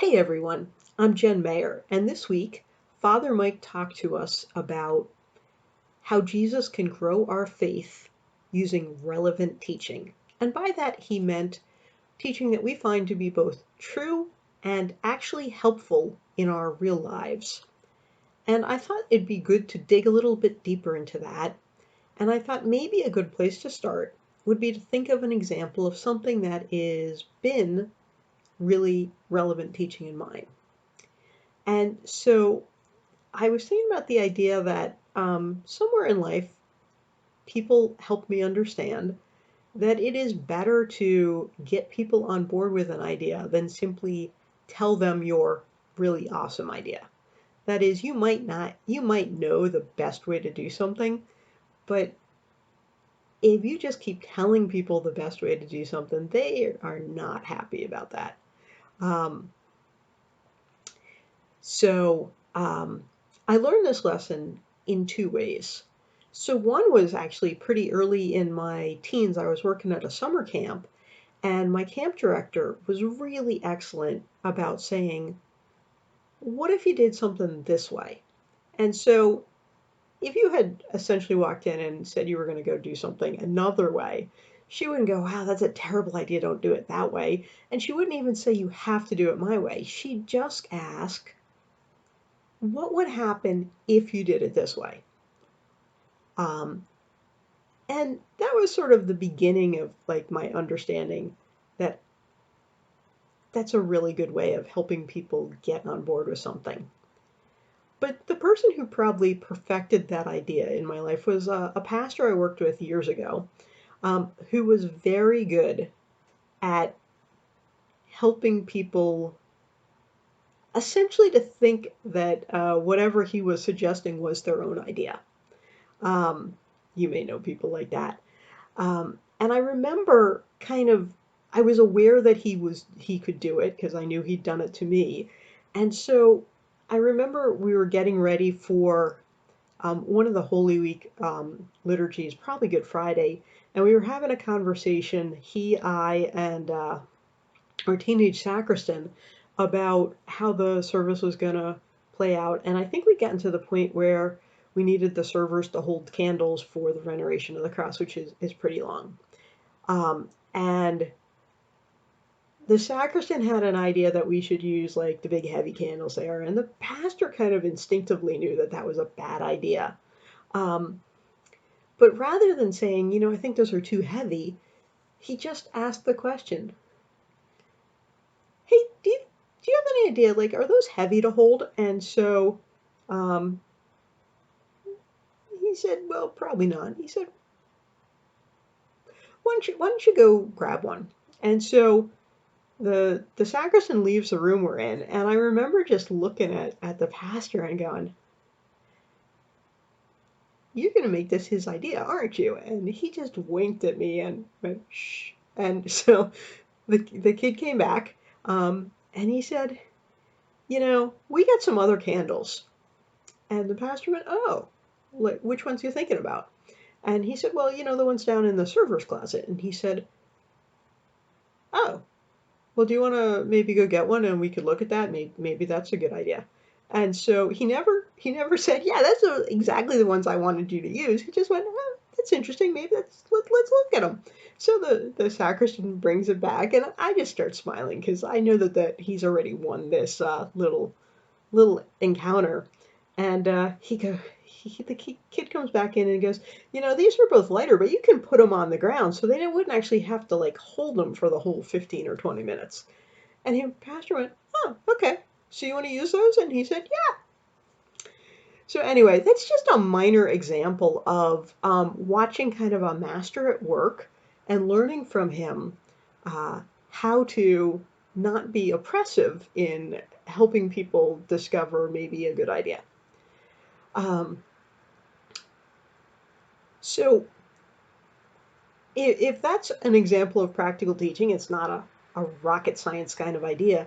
Hey everyone, I'm Jen Mayer, and this week Father Mike talked to us about how Jesus can grow our faith using relevant teaching. And by that, he meant teaching that we find to be both true and actually helpful in our real lives. And I thought it'd be good to dig a little bit deeper into that. And I thought maybe a good place to start would be to think of an example of something that is been really relevant teaching in mine. And so I was thinking about the idea that somewhere in life, people help me understand that it is better to get people on board with an idea than simply tell them your really awesome idea. That is, you might know the best way to do something, but if you just keep telling people the best way to do something, they are not happy about that. Um, so I learned this lesson in two ways. So one was actually pretty early in my teens. I was working at a summer camp, and my camp director was really excellent about saying, "What if you did something this way?" And so if you had essentially walked in and said you were going to go do something another way, she wouldn't go, "Wow, that's a terrible idea. Don't do it that way." And she wouldn't even say, "You have to do it my way." She'd just ask, what would happen if you did it this way? Um, and that was sort of the beginning of like my understanding that that's a really good way of helping people get on board with something. But the person who probably perfected that idea in my life was a pastor I worked with years ago, who was very good at helping people essentially to think that whatever he was suggesting was their own idea. Um, you may know people like that. And I remember I was aware that he could do it because I knew he'd done it to me. And so I remember we were getting ready for one of the Holy Week liturgies, probably Good Friday, and we were having a conversation, I, and our teenage sacristan, about how the service was going to play out. And I think we got to the point where we needed the servers to hold candles for the veneration of the cross, which is pretty long. And the sacristan had an idea that we should use like the big heavy candles there, and the pastor kind of instinctively knew that that was a bad idea. Um, but rather than saying, I think those are too heavy, he just asked the question, "Hey, do you have any idea? Like, are those heavy to hold?" And so um, he said, "Well, probably not." He said, why don't you go grab one?" And so the sacristan leaves the room we're in, and I remember just looking at the pastor and going, "You're going to make this his idea, aren't you?" And he just winked at me and went, "Shh." And so the kid came back, and he said, "We got some other candles." And the pastor went, "Oh, like, which ones are you thinking about?" And he said, "Well, the ones down in the server's closet." And he said, "Oh, well, do you want to maybe go get one and we could look at that? Maybe that's a good idea." And so he never said, "Yeah, that's exactly the ones I wanted you to use." He just went, "Oh, that's interesting. Maybe let's look at them." So the sacristan brings it back, and I just start smiling because I know that he's already won this little encounter. And the kid comes back in and goes, "These are both lighter, but you can put them on the ground, so they wouldn't actually have to like hold them for the whole 15 or 20 minutes." And the pastor went, "Oh, okay. So you want to use those?" And he said, "Yeah." So anyway, that's just a minor example of watching kind of a master at work and learning from him uh, how to not be oppressive in helping people discover maybe a good idea. Um, so if that's an example of practical teaching, it's not a rocket science kind of idea.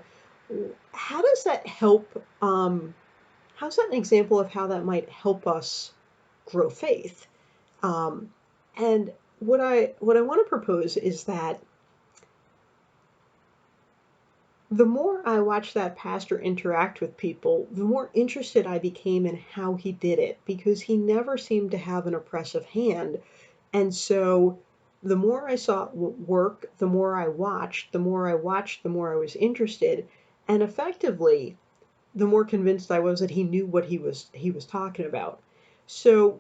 How does that help? How's that an example of how that might help us grow faith? Um, and what I want to propose is that The more I watched that pastor interact with people, the more interested I became in how he did it because he never seemed to have an oppressive hand. And so the more I saw it work, the more I watched, the more I was interested. And effectively, the more convinced I was that he knew what he was talking about. So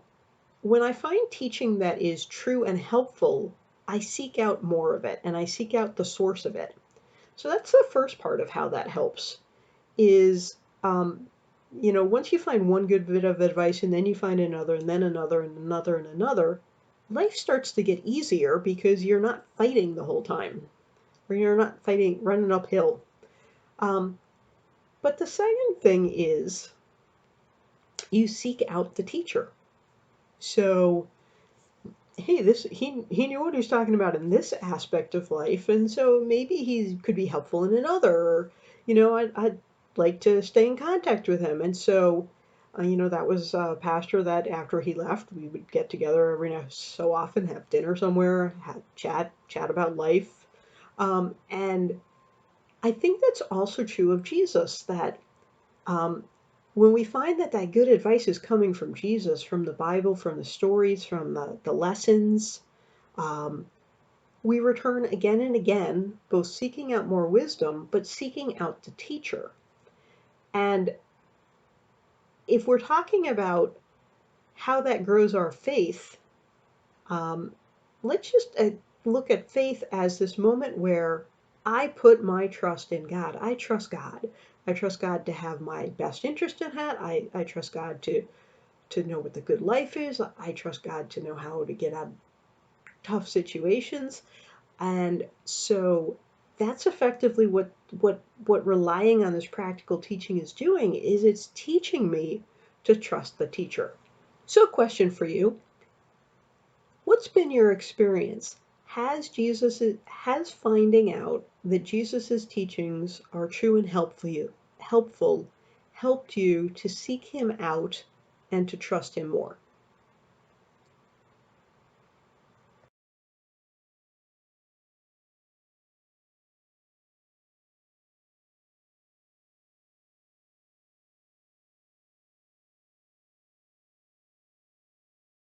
when I find teaching that is true and helpful, I seek out more of it and I seek out the source of it. So that's the first part of how that helps is, um, once you find one good bit of advice and then you find another and then another and another and another, life starts to get easier because you're not fighting the whole time or you're not fighting running uphill. Um, but the second thing is you seek out the teacher. So hey, this he knew what he was talking about in this aspect of life, and so maybe he could be helpful in another. Or, I'd like to stay in contact with him, and so, that was a pastor that after he left, we would get together every now so often, have dinner somewhere, have chat about life, and I think that's also true of Jesus. That um, when we find that that good advice is coming from Jesus, from the Bible, from the stories, from the lessons, um, we return again and again, both seeking out more wisdom, but seeking out the teacher. And if we're talking about how that grows our faith, um, let's just look at faith as this moment where I put my trust in God. I trust God. I trust God to have my best interest in heart. I trust God to know what the good life is. I trust God to know how to get out of tough situations. And so that's effectively what relying on this practical teaching is doing is it's teaching me to trust the teacher. So question for you, what's been your experience? Has finding out that Jesus's teachings are true and helpful helped you to seek him out and to trust him more?